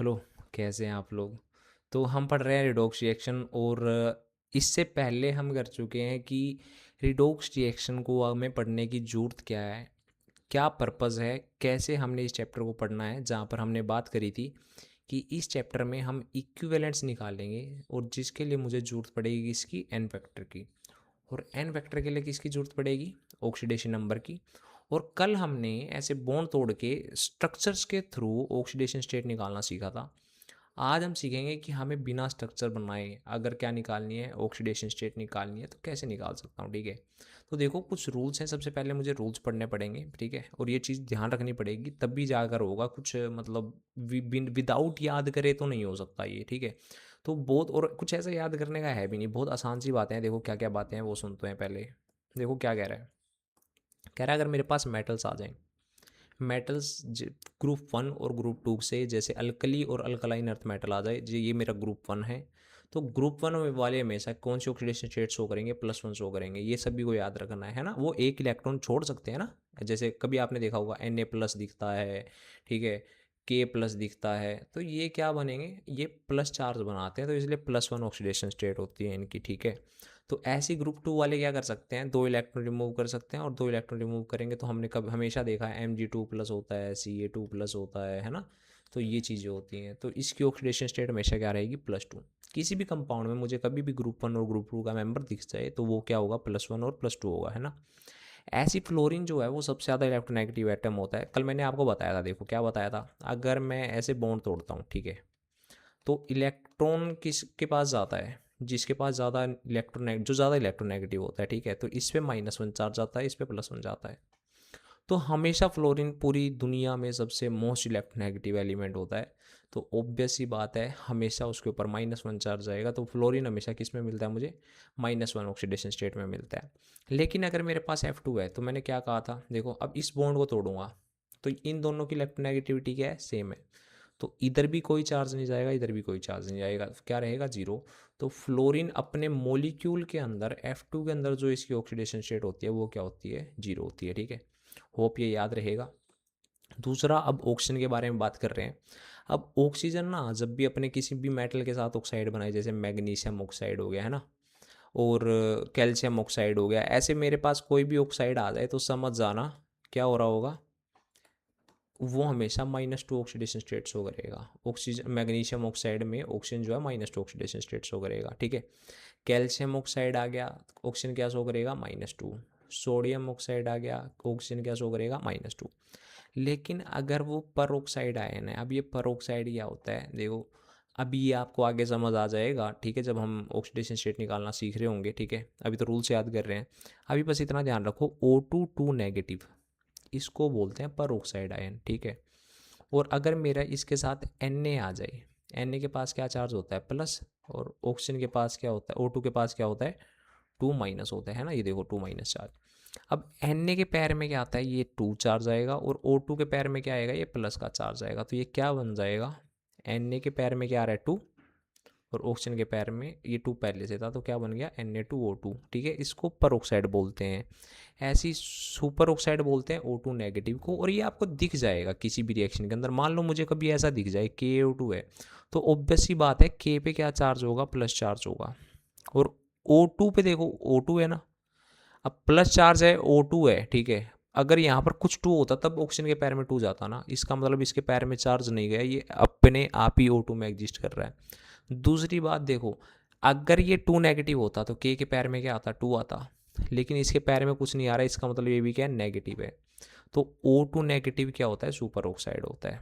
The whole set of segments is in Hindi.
हेलो। कैसे हैं आप लोग? तो हम पढ़ रहे हैं रिडॉक्स रिएक्शन, और इससे पहले हम कर चुके हैं कि रिडॉक्स रिएक्शन को हमें पढ़ने की ज़रूरत क्या है, क्या पर्पज़ है, कैसे हमने इस चैप्टर को पढ़ना है। जहाँ पर हमने बात करी थी कि इस चैप्टर में हम इक्विवेलेंट्स निकालेंगे, और जिसके लिए मुझे ज़रूरत पड़ेगी इसकी एन फैक्टर की, और एन वेक्टर के लिए किसकी जरूरत पड़ेगी? ऑक्सीडेशन नंबर की। और कल हमने ऐसे बॉन्ड तोड़ के स्ट्रक्चर्स के थ्रू ऑक्सीडेशन स्टेट निकालना सीखा था। आज हम सीखेंगे कि हमें बिना स्ट्रक्चर बनाए अगर क्या निकालनी है, ऑक्सीडेशन स्टेट निकालनी है, तो कैसे निकाल सकता हूँ। ठीक है, तो देखो कुछ रूल्स हैं। सबसे पहले मुझे रूल्स पढ़ने पड़ेंगे, ठीक है, और ये चीज़ ध्यान रखनी पड़ेगी, तब भी जाकर होगा कुछ, मतलब विदाउट याद करे तो नहीं हो सकता ये। ठीक है, तो बहुत, और कुछ ऐसा याद करने का है भी नहीं, बहुत आसान सी बातें हैं। देखो क्या क्या बातें हैं वो सुनते हैं पहले। देखो क्या कह रहा है। कह रहा है अगर मेरे पास मेटल्स आ जाएं, मेटल्स ग्रुप वन और ग्रुप टू से, जैसे अल्कली और अल्कलाइन अर्थ मेटल आ जाए, ये मेरा ग्रुप वन है, तो ग्रुप वन वाले हमेशा कौन सी ऑक्सीडेशन स्टेट शो करेंगे? प्लस वन शो करेंगे। ये सभी को याद रखना है ना। वो एक इलेक्ट्रॉन छोड़ सकते हैं ना, जैसे कभी आपने देखा होगा Na प्लस दिखता है, ठीक है, के प्लस दिखता है, तो ये क्या बनेंगे? ये प्लस चार्ज बनाते हैं, तो इसलिए प्लस वन ऑक्सीडेशन स्टेट होती है इनकी। ठीक है, तो ऐसी ग्रुप टू वाले क्या कर सकते हैं? दो इलेक्ट्रॉन रिमूव कर सकते हैं, और दो इलेक्ट्रॉन रिमूव करेंगे तो हमने कब हमेशा देखा है Mg2+ होता है, Ca2+ होता है ना। तो ये चीज़ें होती हैं, तो इसकी ऑक्सीडेशन स्टेट हमेशा क्या रहेगी? +2। किसी भी कंपाउंड में मुझे कभी भी ग्रुप वन और ग्रुप टू का मेंबर दिख जाए तो वो क्या होगा? +1 और +2 होगा, है ना। ऐसी फ्लोरीन जो है वो सबसे ज़्यादा इलेक्ट्रोनेगेटिव एटम होता है। कल मैंने आपको बताया था, देखो क्या बताया था। अगर मैं ऐसे बॉन्ड तोड़ता हूँ, ठीक है, तो इलेक्ट्रॉन किसके पास जाता है? जिसके पास ज़्यादा इलेक्ट्रोनेग जो ज़्यादा इलेक्ट्रोनेगेटिव होता है, ठीक है, तो इस पे -1 चार्ज आता है, इस पे +1 जाता है। तो हमेशा फ्लोरीन पूरी दुनिया में सबसे मोस्ट इलेक्ट्रोनेगेटिव एलिमेंट होता है, तो ऑब्वियस सी बात है हमेशा उसके ऊपर -1 चार्ज आएगा। तो फ्लोरीन हमेशा किस में मिलता है मुझे? -1 ऑक्सीडेशन स्टेट में मिलता है। लेकिन अगर मेरे पास F2 है, तो मैंने क्या कहा था, देखो अब इस बॉन्ड को तोड़ूंगा, तो इन दोनों की इलेक्ट्रोनेगेटिविटी क्या है? सेम है। तो इधर भी कोई चार्ज नहीं जाएगा, इधर भी कोई चार्ज नहीं जाएगा, क्या रहेगा? जीरो। तो फ्लोरीन अपने मोलिक्यूल के अंदर F2 के अंदर जो इसकी ऑक्सीडेशन स्टेट होती है वो क्या होती है? जीरो होती है। ठीक है, होप ये याद रहेगा। दूसरा, अब ऑक्सीजन के बारे में बात कर रहे हैं। अब ऑक्सीजन ना जब भी अपने किसी भी मेटल के साथ ऑक्साइड बनाए, जैसे मैग्नीशियम ऑक्साइड हो गया, है ना, और कैल्शियम ऑक्साइड हो गया, ऐसे मेरे पास कोई भी ऑक्साइड आ जाए तो समझ जाना क्या हो रहा होगा? वो हमेशा -2 ऑक्सीडेशन स्टेट शो करेगा। ऑक्सीजन मैग्नीशियम ऑक्साइड में ऑक्सीजन जो है -2 ऑक्सीडेशन स्टेट शो करेगा। ठीक है, कैल्शियम ऑक्साइड आ गया, ऑक्सीजन क्या शो करेगा? -2। सोडियम ऑक्साइड आ गया, ऑक्सीजन क्या शो करेगा? -2। लेकिन अगर वो पर ऑक्साइड आयन है, अब ये पर ऑक्साइड क्या होता है? देखो अभी ये आपको आगे समझ आ जाएगा, ठीक है, जब हम ऑक्सीडेशन स्टेट निकालना सीख रहे होंगे। ठीक है, अभी तो रूल्स याद कर रहे हैं। अभी बस इतना ध्यान रखो, O2 नेगेटिव, इसको बोलते हैं पर ऑक्साइड आयन। ठीक है, और अगर मेरा इसके साथ Na आ जाए, Na के पास क्या चार्ज होता है? प्लस। और ऑक्सीजन के पास क्या होता है? O2 के पास क्या होता है? 2 माइनस होता है ना, ये देखो 2 माइनस चार्ज। अब Na के पैर में क्या आता है? ये 2 चार्ज आएगा, और O2 के पैर में क्या आएगा? ये प्लस का चार्ज आएगा। तो ये क्या बन जाएगा? Na के पैर में क्या आ रहा है? 2, और ऑक्सीजन के पैर में ये 2 पहले से था, तो क्या बन गया? Na2O2। ठीक है, इसको पर ऑक्साइड बोलते हैं। ऐसी सुपर ऑक्साइड बोलते हैं O2 नेगेटिव को। और ये आपको दिख जाएगा किसी भी रिएक्शन के अंदर। मान लो मुझे कभी ऐसा दिख जाए KO2 है, तो ऑब्वियस सी बात है K पे क्या चार्ज होगा? प्लस चार्ज होगा। और O2 पे देखो, O2 है ना, अब प्लस चार्ज है, O2 है, ठीक है, अगर यहाँ पर कुछ 2 होता तब ऑक्सीजन के पैर में 2 जाता ना, इसका मतलब इसके पैर में चार्ज नहीं गया, ये अपने आप ही O2 में एग्जिस्ट कर रहा है। दूसरी बात देखो, अगर ये 2 नेगेटिव होता तो K के पैर में क्या आता? 2 आता, लेकिन इसके पैर में कुछ नहीं आ रहा है, इसका मतलब ये भी क्या है? नेगेटिव है। तो O2 नेगेटिव क्या होता है? सुपर ऑक्साइड होता है।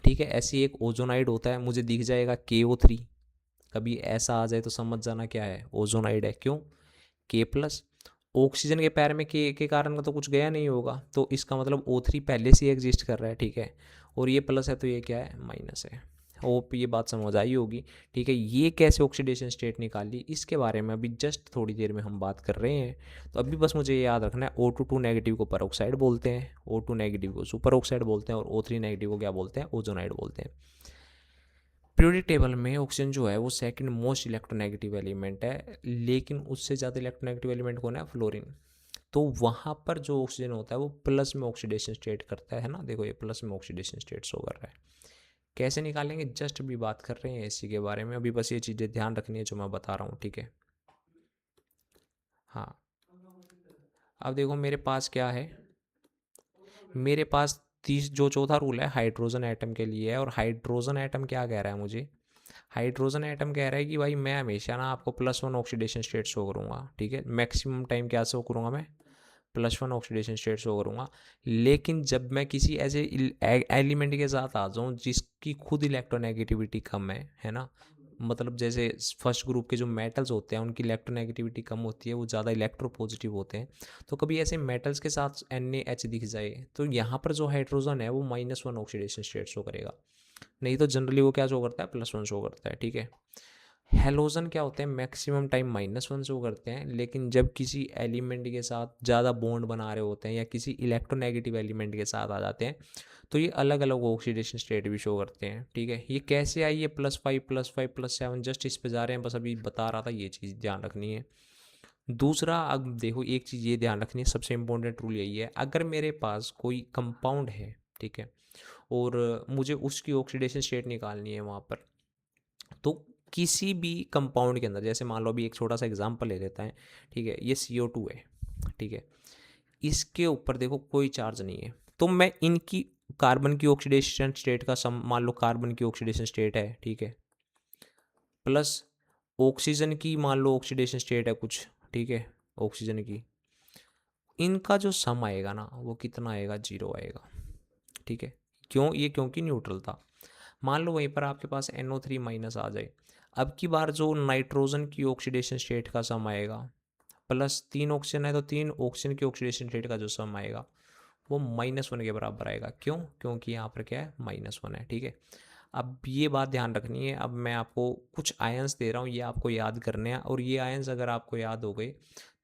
ठीक है, ऐसी एक ओजोनाइड होता है, मुझे दिख जाएगा KO3, कभी ऐसा आ जाए तो समझ जाना क्या है? ओजोनाइड है। क्यों? K+। ऑक्सीजन के पैर में के कारण का तो कुछ गया नहीं होगा, तो इसका मतलब O3 पहले से ही एग्जिस्ट कर रहा है। ठीक है, और ये प्लस है तो ये क्या है? माइनस है। होप ये बात समझ आई होगी। ठीक है, ये कैसे ऑक्सीडेशन स्टेट निकाली, इसके बारे में अभी जस्ट थोड़ी देर में हम बात कर रहे हैं। तो अभी बस मुझे ये याद रखना है, O2 नेगेटिव को पर ऑक्साइड बोलते हैं, O2 नेगेटिव को सुपर ऑक्साइड बोलते हैं, और O3 नेगेटिव को क्या बोलते हैं? ओजोनाइड बोलते हैं। पीरियोडिक टेबल में ऑक्सीजन जो है वो सेकंड मोस्ट इलेक्ट्रोनेगेटिव एलिमेंट है, लेकिन उससे ज़्यादा इलेक्ट्रोनेगेटिव एलिमेंट कौन है? फ्लोरीन। तो वहाँ पर जो ऑक्सीजन होता है वो प्लस में ऑक्सीडेशन स्टेट करता है ना, देखो ये प्लस में ऑक्सीडेशन स्टेट शो कर रहा है। कैसे निकालेंगे, जस्ट अभी बात कर रहे हैं इसी के बारे में, अभी बस ये चीज़ें ध्यान रखनी है जो मैं बता रहा हूँ, ठीक है। हाँ, अब देखो मेरे पास क्या है, मेरे पास 30, जो चौथा रूल है हाइड्रोजन एटम के लिए है, और हाइड्रोजन एटम क्या कह रहा है मुझे, हाइड्रोजन एटम कह रहा है कि भाई मैं हमेशा ना आपको +1 ऑक्सीडेशन स्टेट शो करूँगा, ठीक है। मैक्सिमम टाइम क्या शो करूँगा मैं, +1 ऑक्सीडेशन स्टेट शो करूँगा। लेकिन जब मैं किसी ऐसे एलिमेंट के साथ आ जाऊँ जिसकी खुद इलेक्ट्रोनेगेटिविटी कम है ना, मतलब जैसे फर्स्ट ग्रुप के जो मेटल्स होते हैं उनकी इलेक्ट्रोनेगेटिविटी कम होती है, वो ज़्यादा इलेक्ट्रोपॉजिटिव होते हैं। तो कभी ऐसे मेटल्स के साथ NaH दिख जाए तो यहाँ पर जो हाइड्रोजन है वो -1 ऑक्सीडेशन स्टेट शो करेगा, नहीं तो जनरली वो क्या शो करता है, +1 शो करता है, ठीक है। हेलोजन क्या होते हैं, मैक्सिमम टाइम -1 शो करते हैं, लेकिन जब किसी एलिमेंट के साथ ज़्यादा बॉन्ड बना रहे होते हैं या किसी इलेक्ट्रोनेगेटिव एलिमेंट के साथ आ जाते हैं तो ये अलग अलग ऑक्सीडेशन स्टेट भी शो करते हैं, ठीक है। ये कैसे आई है, +5 +5 +7, जस्ट इस पे जा रहे हैं, बस अभी बता रहा था, ये चीज़ ध्यान रखनी है। दूसरा, अब देखो एक चीज़ ये ध्यान रखनी है, सबसे इंपॉर्टेंट रूल यही है, अगर मेरे पास कोई कंपाउंड है, ठीक है, और मुझे उसकी ऑक्सीडेशन स्टेट निकालनी है वहाँ पर, तो किसी भी कंपाउंड के अंदर, जैसे मान लो अभी एक छोटा सा एग्जांपल ले लेता है, ठीक है, ये CO2 है, ठीक है, इसके ऊपर देखो कोई चार्ज नहीं है, तो मैं इनकी कार्बन की ऑक्सीडेशन स्टेट का सम, मान लो कार्बन की ऑक्सीडेशन स्टेट है, ठीक है, प्लस ऑक्सीजन की मान लो ऑक्सीडेशन स्टेट है कुछ, ठीक है, ऑक्सीजन की, इनका जो सम आएगा ना वो कितना आएगा, 0 आएगा, ठीक है। क्यों, ये क्योंकि न्यूट्रल था। मान लो वहीं पर आपके पास NO3 माइनस आ जाए, अब की बार जो नाइट्रोजन की ऑक्सीडेशन स्टेट का सम आएगा, प्लस 3 ऑक्सीजन है तो 3 ऑक्सीजन की ऑक्सीडेशन स्टेट का जो सम आएगा वो -1 के बराबर आएगा। क्यों, क्योंकि यहाँ पर क्या है, -1 है, ठीक है। अब ये बात ध्यान रखनी है, अब मैं आपको कुछ आयंस दे रहा हूँ, ये आपको याद करने हैं, और ये आयंस अगर आपको याद हो गए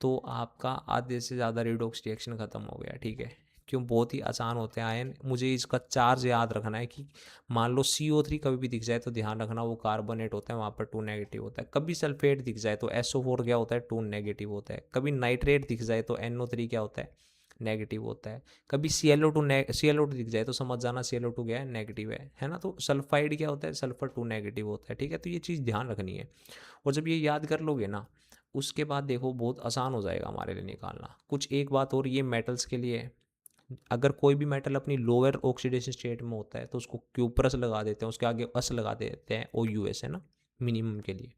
तो आपका आधे से ज़्यादा रिडॉक्स रिएक्शन ख़त्म हो गया, ठीक है। क्यों, बहुत ही आसान होते हैं आयन, मुझे इसका चार्ज याद रखना है कि मान लो CO3 कभी भी दिख जाए तो ध्यान रखना वो कार्बोनेट होता है, वहाँ पर 2 नेगेटिव होता है। कभी सल्फेट दिख जाए तो SO4 क्या होता है, 2 नेगेटिव होता है। कभी नाइट्रेट दिख जाए तो NO3 क्या होता है, नेगेटिव होता है। कभी ClO2 दिख जाए तो समझ जाना ClO2 क्या है, नेगेटिव है ना। तो सल्फाइड क्या होता है, सल्फर 2 नेगेटिव होता है, ठीक है। तो ये चीज़ ध्यान रखनी है, और जब ये याद कर लोगे ना उसके बाद देखो बहुत आसान हो जाएगा हमारे लिए निकालना। कुछ एक बात और, ये मेटल्स के लिए है, अगर कोई भी मेटल अपनी लोअर ऑक्सीडेशन स्टेट में होता है तो उसको क्यूप्रस लगा देते हैं, उसके आगे अस लगा देते हैं, OUS है ना, मिनिमम के लिए,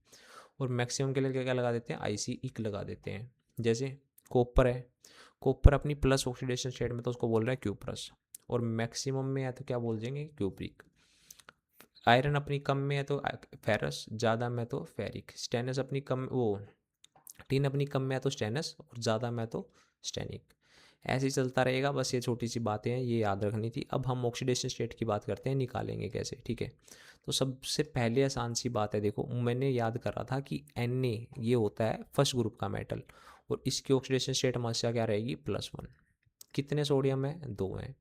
और मैक्सिमम के लिए क्या क्या लगा देते हैं, IC इक लगा देते हैं। जैसे कॉपर है, कॉपर अपनी प्लस ऑक्सीडेशन स्टेट में तो उसको बोल रहा है क्यूप्रस, और मैक्सिमम में है तो क्या बोल देंगे, क्यूप्रिक। आयरन अपनी कम में है तो फेरस, ज़्यादा में तो फेरिक। स्टेनस अपनी कम, वो टिन अपनी कम में है तो स्टेनस, और ज़्यादा में तो स्टेनिक। ऐसे ही चलता रहेगा, बस ये छोटी सी बातें हैं, ये याद रखनी थी। अब हम ऑक्सीडेशन स्टेट की बात करते हैं, निकालेंगे कैसे, ठीक है। तो सबसे पहले आसान सी बात है, देखो मैंने याद कर रहा था कि Na ये होता है फर्स्ट ग्रुप का मेटल, और इसकी ऑक्सीडेशन स्टेट हमेशा क्या रहेगी, +1। कितने सोडियम है, 2 हैं।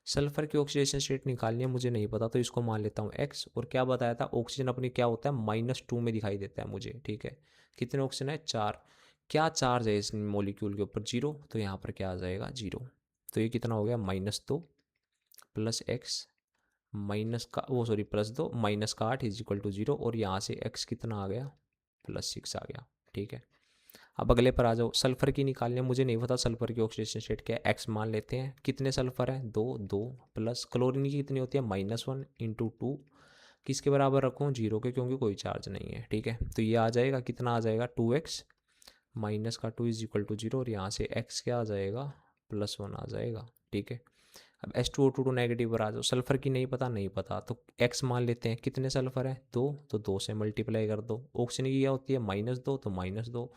सल्फर की ऑक्सीडेशन स्टेट निकालनी है, मुझे नहीं पता तो इसको मान लेता हूँ X, और क्या बताया था, ऑक्सीजन अपनी क्या होता है, -2 में दिखाई देता है मुझे, ठीक है। कितने ऑक्सीजन है, 4। क्या चार्ज है इस मॉलिक्यूल के ऊपर, 0, तो यहाँ पर क्या आ जाएगा, 0। तो ये कितना हो गया, -2 प्लस एक्स माइनस का वो सॉरी +2 -8 = 0, और यहाँ से x कितना आ गया, +6 आ गया, ठीक है। अब अगले पर आ जाओ, सल्फर की निकालनी है, मुझे नहीं पता सल्फर की ऑक्सीडेशन स्टेट क्या है, x मान लेते हैं। कितने सल्फर है, 2 2, प्लस क्लोरीन की कितनी होती है, -1 × 2, किसके बराबर रखूँ, 0 के, क्योंकि कोई चार्ज नहीं है, ठीक है। तो ये आ जाएगा, कितना आ जाएगा, 2x माइनस का 2 = 0, और यहाँ से x क्या आ जाएगा, +1 आ जाएगा, ठीक है। अब H2O2 नेगेटिव पर आ जाओ, सल्फर की नहीं पता, नहीं पता तो x मान लेते हैं। कितने सल्फर है, 2, तो 2 से मल्टीप्लाई कर दो। ऑक्सीजन की क्या होती है, -2, तो -2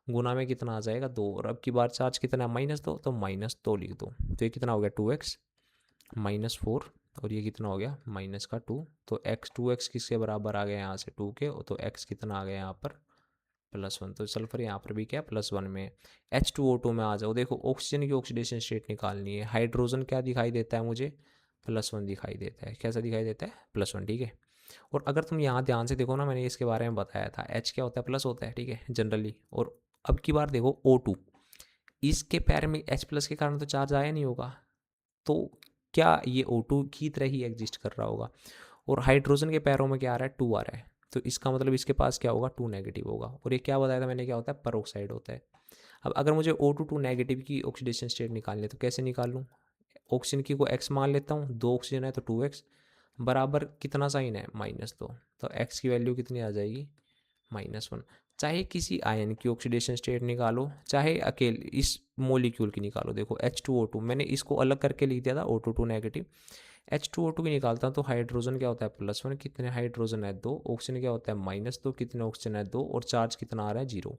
गुना में कितना आ जाएगा, 2, और अब की बार चार्ज कितना है, -2, तो -2 लिख दो। तो ये कितना हो गया, 2x -4, और ये कितना हो गया, -2। तो x 2x किसके बराबर आ गया यहाँ से, 2 के, तो x कितना आ गया यहाँ पर, +1। तो सल्फर यहाँ पर भी क्या, +1 में। H2O2 में आ जाओ, देखो ऑक्सीजन की ऑक्सीडेशन स्टेट निकालनी है। हाइड्रोजन क्या दिखाई देता है मुझे, +1 दिखाई देता है। कैसा दिखाई देता है, +1, ठीक है। और अगर तुम यहाँ ध्यान से देखो ना, मैंने इसके बारे में बताया था, H क्या होता है, प्लस होता है, ठीक है, जनरली। और अब की बार देखो O2, इसके पैर में H+ के कारण तो चार्ज आया नहीं होगा, तो क्या ये O2 की तरह ही एग्जिस्ट कर रहा होगा। और हाइड्रोजन के पैरों में क्या आ रहा है, 2 आ रहा है, तो इसका मतलब इसके पास क्या होगा, 2 नेगेटिव होगा। और ये क्या बताया था मैंने, क्या होता है, परोक्साइड होता है। अब अगर मुझे O2 नेगेटिव की ऑक्सीडेशन स्टेट निकालनी है तो कैसे निकाल लूँ, ऑक्सीजन की को x मान लेता हूँ, 2 ऑक्सीजन है तो 2x बराबर कितना साइन है, -2, तो x की वैल्यू कितनी आ जाएगी, -1। चाहे किसी आयन की ऑक्सीडेशन स्टेट निकालो, चाहे अकेले इस मोलिक्यूल की निकालो, देखो H2O2 मैंने इसको अलग करके लिख दिया था, O2 नेगेटिव, H2O2 की निकालता हूँ तो हाइड्रोजन क्या होता है, +1, कितने हाइड्रोजन है, 2, ऑक्सीजन क्या होता है, -2, कितने ऑक्सीजन है, 2, और चार्ज कितना आ रहा है, 0।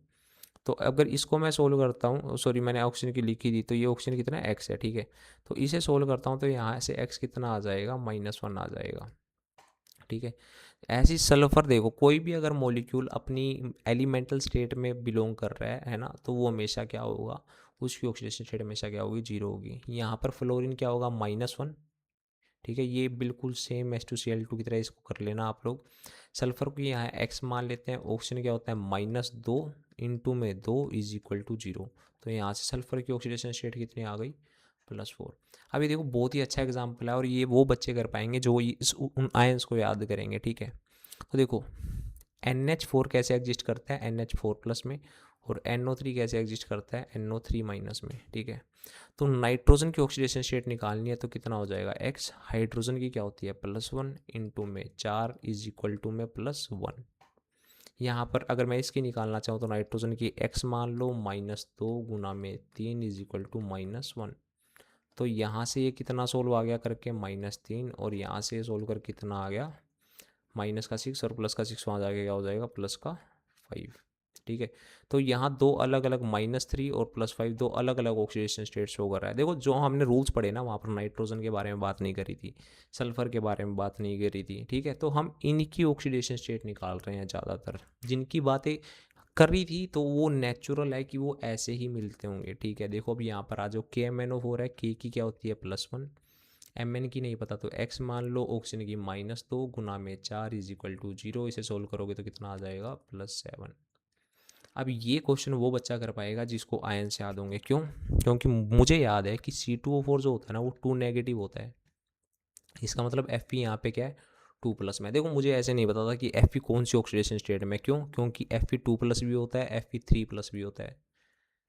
तो अगर इसको मैं सोल्व करता हूँ, सॉरी मैंने ऑक्सीजन की लिखी थी, तो ये ऑक्सीजन कितना है, x है, ठीक है। तो इसे सोल्व करता हूँ तो यहाँ से x कितना आ जाएगा, -1 आ जाएगा, ठीक है। ऐसी सल्फर देखो, कोई भी अगर मॉलिक्यूल अपनी एलिमेंटल स्टेट में बिलोंग कर रहा है ना, तो वो हमेशा क्या होगा, उसकी ऑक्सीडेशन स्टेट हमेशा क्या होगी, 0 होगी। यहाँ पर फ्लोरीन क्या होगा, -1, ठीक है। ये बिल्कुल सेम H2Cl2 की तरह इसको कर लेना आप लोग। सल्फर को यहाँ x मान लेते हैं, ऑक्सीजन क्या होता है, -2 इंटू में 2 इज इक्वल टू 0। तो यहाँ से सल्फर की ऑक्सीडेशन स्टेट कितनी आ गई, +4। अब ये देखो बहुत ही अच्छा एग्जाम्पल है, और ये वो बच्चे कर पाएंगे जो उन आयंस को याद करेंगे, ठीक है। तो देखो NH4 कैसे एग्जिस्ट करता है, NH4 प्लस में, और NO3 कैसे एग्जिस्ट करता है, NO3 माइनस में, ठीक है। तो नाइट्रोजन की ऑक्सीडेशन स्टेट निकालनी है तो कितना हो जाएगा, x, हाइड्रोजन की क्या होती है, +1 इंटू में 4 इज इक्वल टू में +1। यहाँ पर अगर मैं इसकी निकालना चाहूँ तो नाइट्रोजन की x मान लो, -2 गुना में 3 इज इक्वल टू -1। तो यहाँ से ये कितना सोल्व आ गया करके, -3, और यहाँ से सोल्व कर कितना आ गया, -6, और +6 वहाँ जाके क्या हो जाएगा, +5, ठीक है। तो यहाँ दो अलग अलग -3 और +5 दो अलग अलग ऑक्सीडेशन स्टेट शो कर रहा है। देखो जो हमने रूल्स पढ़े ना, वहाँ पर नाइट्रोजन के बारे में बात नहीं करी थी, सल्फर के बारे में बात नहीं करी थी, ठीक है। तो हम इनकी ऑक्सीडेशन स्टेट निकाल रहे हैं ज़्यादातर, जिनकी बातें कर रही थी तो वो नेचुरल है कि वो ऐसे ही मिलते होंगे, ठीक है। देखो अब यहाँ पर आ जाओ, KMnO4 है, K की क्या होती है, +1, Mn की नहीं पता तो x मान लो, ऑक्सीजन की -2 गुना में 4 इज इक्वल टू 0। इसे सोल्व करोगे तो कितना आ जाएगा, +7। अब ये क्वेश्चन वो बच्चा कर पाएगा जिसको आयन से याद होंगे, क्यों, क्योंकि मुझे याद है कि C2O4 जो होता है ना, वो 2 नेगेटिव होता है। इसका मतलब Fe यहाँ पे क्या है, 2+ में। देखो मुझे ऐसे नहीं पता था कि Fe कौन सी ऑक्सीडेशन स्टेट में, क्यों, क्योंकि Fe 2+ भी होता है, Fe 3+ भी होता है।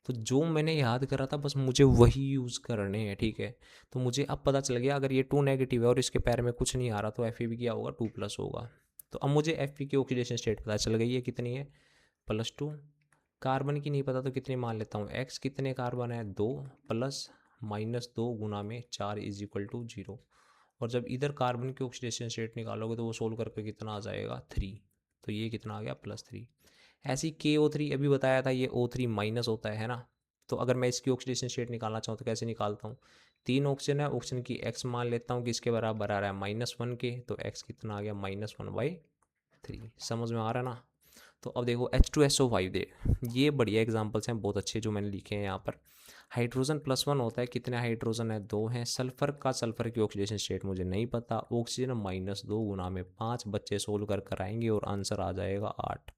तो जो मैंने याद करा था बस मुझे वही यूज़ करने हैं, ठीक है। तो मुझे अब पता चल गया, अगर ये 2 नेगेटिव है और इसके पैर में कुछ नहीं आ रहा तो Fe भी क्या होगा, 2+ होगा। तो अब मुझे Fe की ऑक्सीडेशन स्टेट पता चल गई है, कितनी है, +2। कार्बन की नहीं पता तो कितनी मान लेता हूँ, x, कितने कार्बन है, 2, प्लस -2 गुना में 4 इज इक्वल टू 0। और जब इधर कार्बन की ऑक्सीडेशन स्टेट निकालोगे तो वो सोल्व करके कितना आ जाएगा, 3। तो ये कितना आ गया, +3। ऐसी KO3 अभी बताया था, ये O3 माइनस होता है ना। तो अगर मैं इसकी ऑक्सीडेशन स्टेट निकालना चाहूँ तो कैसे निकालता हूँ, 3 ऑक्सीजन है, ऑक्सीजन की x मान लेता हूँ कि इसके बराबर आ रहा है -1 के, तो x कितना आ गया, -1/3। समझ में आ रहा है ना। तो अब देखो H2SO5 दे, ये बढ़िया एग्जांपल्स हैं बहुत अच्छे जो मैंने लिखे हैं यहाँ पर। हाइड्रोजन +1 होता है, कितने हाइड्रोजन है, 2 हैं। सल्फर की ऑक्सीडेशन स्टेट मुझे नहीं पता, ऑक्सीजन -2 गुना में 5, बच्चे सोल्व कर आएंगे और आंसर आ जाएगा 8।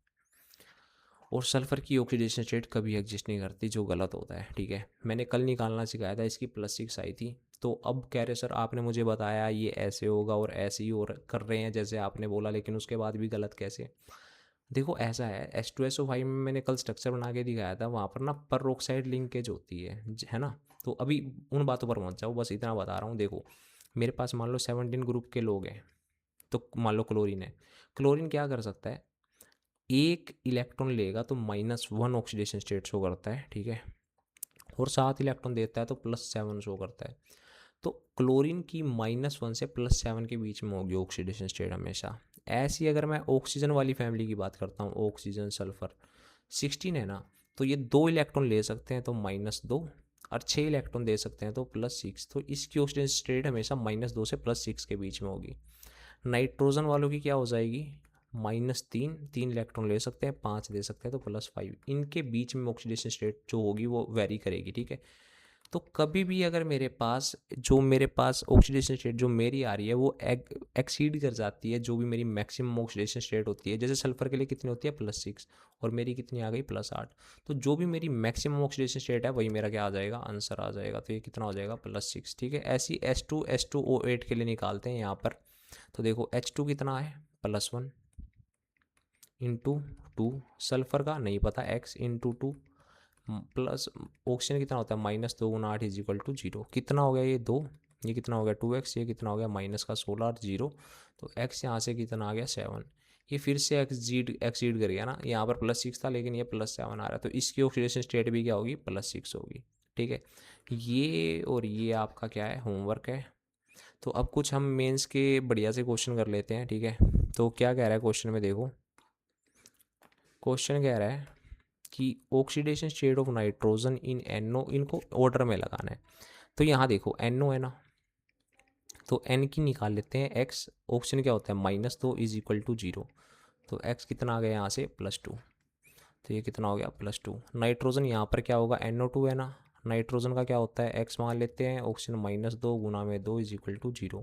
और सल्फर की ऑक्सीडेशन स्टेट कभी एग्जिस्ट नहीं करती, जो गलत होता है, ठीक है। मैंने कल निकालना सिखाया था, इसकी +6 आई थी। तो अब कह रहे सर आपने मुझे बताया ये ऐसे होगा और ऐसे ही और कर रहे हैं जैसे आपने बोला, लेकिन उसके बाद भी गलत कैसे। देखो ऐसा है, H2SO5 में मैंने कल स्ट्रक्चर बना के दिखाया था, वहाँ पर ना पेरोक्साइड लिंकेज होती है ना। तो अभी उन बातों पर मत जाओ, बस इतना बता रहा हूँ। देखो मेरे पास मान लो 17 ग्रुप के लोग हैं, तो मान लो क्लोरीन है। क्लोरीन क्या कर सकता है, एक इलेक्ट्रॉन लेगा तो -1 ऑक्सीडेशन स्टेट शो करता है, ठीक है। और 7 इलेक्ट्रॉन देता है तो +7 शो करता है। तो क्लोरीन की -1 से +7 के बीच में होगी ऑक्सीडेशन स्टेट हमेशा। ऐसी अगर मैं ऑक्सीजन वाली फैमिली की बात करता हूँ, ऑक्सीजन सल्फर 16 है ना, तो ये 2 इलेक्ट्रॉन ले सकते हैं तो -2, और 6 इलेक्ट्रॉन दे सकते हैं तो +6। तो इसकी ऑक्सीडेशन स्टेट हमेशा -2 से +6 के बीच में होगी। नाइट्रोजन वालों की क्या हो जाएगी, -3, 3 इलेक्ट्रॉन ले सकते हैं, 5 दे सकते हैं तो +5। इनके बीच में ऑक्सीडेशन स्टेट जो होगी वो वेरी करेगी, ठीक है। तो कभी भी अगर मेरे पास ऑक्सीडेशन स्टेट जो मेरी आ रही है वो एक्सीड कर जाती है जो भी मेरी मैक्सिमम ऑक्सीडेशन स्टेट होती है, जैसे सल्फर के लिए कितनी होती है, +6, और मेरी कितनी आ गई, +8। तो जो भी मेरी मैक्सिमम ऑक्सीडेशन स्टेट है वही मेरा क्या आ जाएगा, आंसर आ जाएगा। तो ये कितना हो जाएगा, +6, ठीक है। ऐसी H2SO8 के लिए निकालते हैं यहाँ पर। तो देखो H2 कितना है +1 इंटू 2, सल्फर का नहीं पता x इंटू 2 प्लस ऑक्सीजन कितना होता है -2 गुना 8 इज इक्वल टू 0। कितना हो गया ये 2, ये कितना हो गया 2x, ये कितना हो गया माइनस का 16 और 0, तो x यहाँ से कितना आ गया 7। ये फिर से एक्सीड कर गया ना, यहाँ पर +6 था लेकिन ये +7 आ रहा है, तो इसकी ऑक्सीडेशन स्टेट भी क्या होगी +6 होगी। ठीक है, ये और ये आपका क्या है होमवर्क है। तो अब कुछ हम मेंस के बढ़िया से क्वेश्चन कर लेते हैं। ठीक है, तो क्या कह रहा है क्वेश्चन में, देखो क्वेश्चन कह रहा है कि oxidation state of nitrogen in NO, इनको ऑर्डर में लगाना है। तो यहाँ देखो NO है ना, तो N की निकाल लेते हैं x, ऑप्शन क्या होता है -2 इज इक्वल टू 0, तो x कितना आ गया यहाँ से +2, तो ये कितना हो गया +2। नाइट्रोजन यहाँ पर क्या होगा NO2 है ना, नाइट्रोजन का क्या होता है x मान लेते हैं, ऑक्सीजन -2 गुना में 2 इज इक्वल टू 0,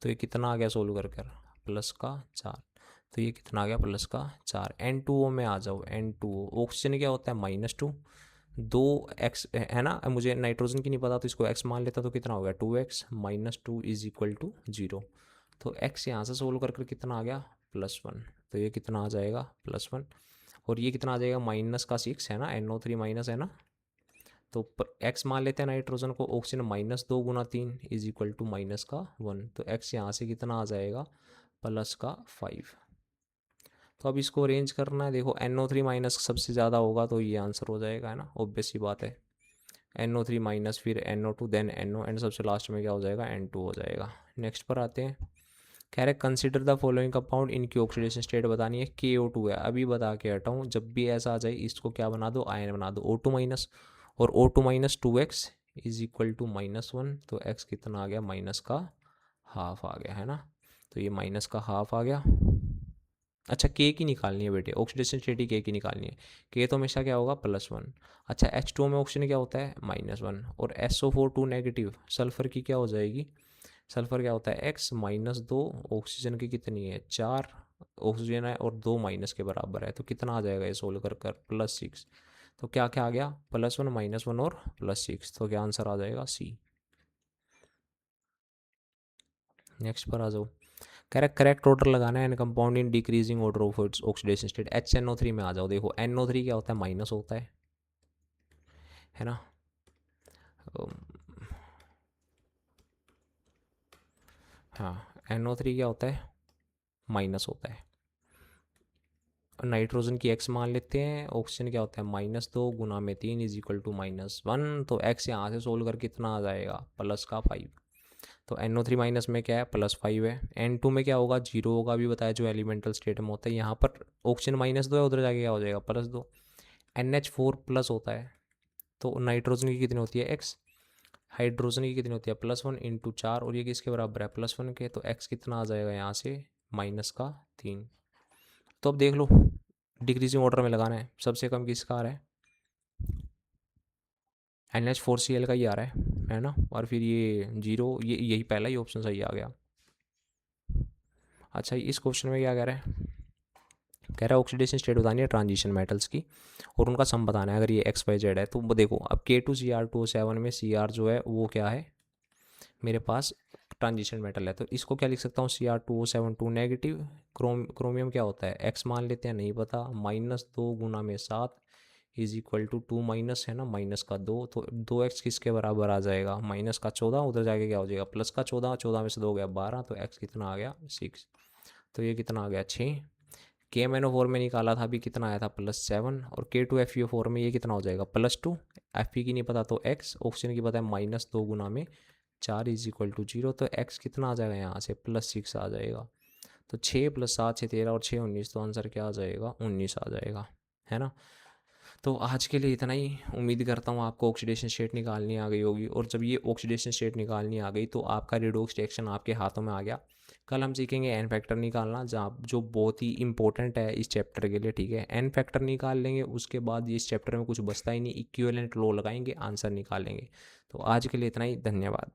तो ये कितना आ गया सोल्व कर कर +4, तो ये कितना आ गया +4। N2O में आ जाओ, N2O ऑक्सीजन क्या होता है -2, 2x है ना, मुझे नाइट्रोजन की नहीं पता तो इसको x मान लेता, तो कितना हो गया 2x -2 इज इक्वल टू 0, तो x यहाँ से सोल्व कर कर कितना आ गया +1, तो ये कितना आ जाएगा +1, और ये कितना आ जाएगा -6 है ना, NO3 माइनस है ना, तो x मान लेते हैं नाइट्रोजन को, ऑक्सीजन -2 गुना 3 इज इक्वल टू -1, तो x यहाँ से कितना आ जाएगा +5। तो अब इसको अरेंज करना है, देखो NO3 माइनस सबसे ज़्यादा होगा तो ये आंसर हो जाएगा, है ना, ऑब्वियस सी बात है। NO3 माइनस फिर NO2 देन NO एंड सबसे लास्ट में क्या हो जाएगा N2 हो जाएगा। नेक्स्ट पर आते हैं, कह रहे कंसिडर द फॉलोइंग कंपाउंड, इनकी ऑक्सीडेशन स्टेट बतानी है। KO2 है, अभी बता के हटाऊँ, जब भी ऐसा आ जाए इसको क्या बना दो आयन बना दो O2 माइनस, और O2 minus 2x is equal to -1, तो x कितना आ गया -½ आ गया, है ना, तो ये -½ आ गया। अच्छा के की निकालनी है बेटे, ऑक्सीडेशन स्टेट के की निकालनी है, के तो हमेशा क्या होगा +1। अच्छा H2O में ऑक्सीजन क्या होता है -1, और SO4 2 नेगेटिव, सल्फर की क्या हो जाएगी, सल्फर क्या होता है x -2, ऑक्सीजन की कितनी है 4, ऑक्सीजन है और 2 माइनस के बराबर है, तो कितना आ जाएगा ये सोल्व कर कर +6, तो क्या क्या आ गया +1 -1 और +6, तो क्या आंसर आ जाएगा C। नेक्स्ट पर आ जाओ, करेक्ट ऑर्डर लगाना है and compound in decreasing order of its oxidation state. HNO3 में आ जाओ, देखो NO3 क्या होता है माइनस होता है ना, हाँ NO3 क्या होता है माइनस होता है। नाइट्रोजन की x मान लेते हैं, ऑक्सीजन क्या होता है -2 गुना में 3 इज इक्वल टू -1, तो x यहाँ से सोल्व कर कितना आ जाएगा +5, तो NO3 माइनस में क्या है +5 है। N2 में क्या होगा 0 होगा, अभी बताया जो एलिमेंटल स्टेट में होता है, यहाँ पर ऑक्सीजन -2 है, उधर जाके क्या हो जाएगा +2। NH4 प्लस होता है, तो नाइट्रोजन की कितनी होती है x, हाइड्रोजन की कितनी होती है +1 इंटू 4, और ये किसके बराबर है +1 के, तो x कितना आ जाएगा यहाँ से -3। तो अब देख लो डिक्रीजिंग ऑर्डर में लगाना है, सबसे कम किसका आ रहा है NH4Cl का ही आ रहा है ना, और फिर ये 0, ये यही पहला ही ऑप्शन सही आ गया। अच्छा इस क्वेश्चन में क्या कह रहा है, कह रहा है ऑक्सीडेशन स्टेट बतानी है ट्रांजिशन मेटल्स की, और उनका सम बताना है अगर ये XYZ है, तो देखो अब K2Cr2O7 में Cr जो है वो क्या है मेरे पास ट्रांजिशन मेटल है, तो इसको क्या लिख सकता हूँ Cr2O7 2 नेगेटिव, क्रोमियम क्या होता है x मान लेते हैं नहीं पता, -2 गुना में 7 इज इक्वल टू 2 माइनस है ना, -2, तो 2x किसके बराबर आ जाएगा -14, उधर जाके क्या हो जाएगा +14, 14 में से 2 गया 12, तो x कितना आ गया 6, तो ये कितना आ गया 6। KMnO4 में निकाला था अभी कितना आया था +7, और K2FeO4 में ये कितना हो जाएगा +2, Fe की नहीं पता तो x, ऑक्सीजन की पता है -2 गुना में 4 इज इक्वल टू 0, तो x कितना आ जाएगा यहाँ से +6 आ जाएगा, तो 6 + 7 6 13 और 6 19, तो आंसर क्या आ जाएगा 19 आ जाएगा, है ना। तो आज के लिए इतना ही, उम्मीद करता हूँ आपको ऑक्सीडेशन स्टेट निकालनी आ गई होगी, और जब ये ऑक्सीडेशन स्टेट निकालनी आ गई तो आपका रिडॉक्स रिएक्शन आपके हाथों में आ गया। कल हम सीखेंगे एन फैक्टर निकालना, जहाँ जो बहुत ही इंपॉर्टेंट है इस चैप्टर के लिए, ठीक है। एन फैक्टर निकाल लेंगे, उसके बाद इस चैप्टर में कुछ बचता ही नहीं, इक्विवेलेंट लॉ लगाएंगे, आंसर निकालेंगे। तो आज के लिए इतना ही, धन्यवाद।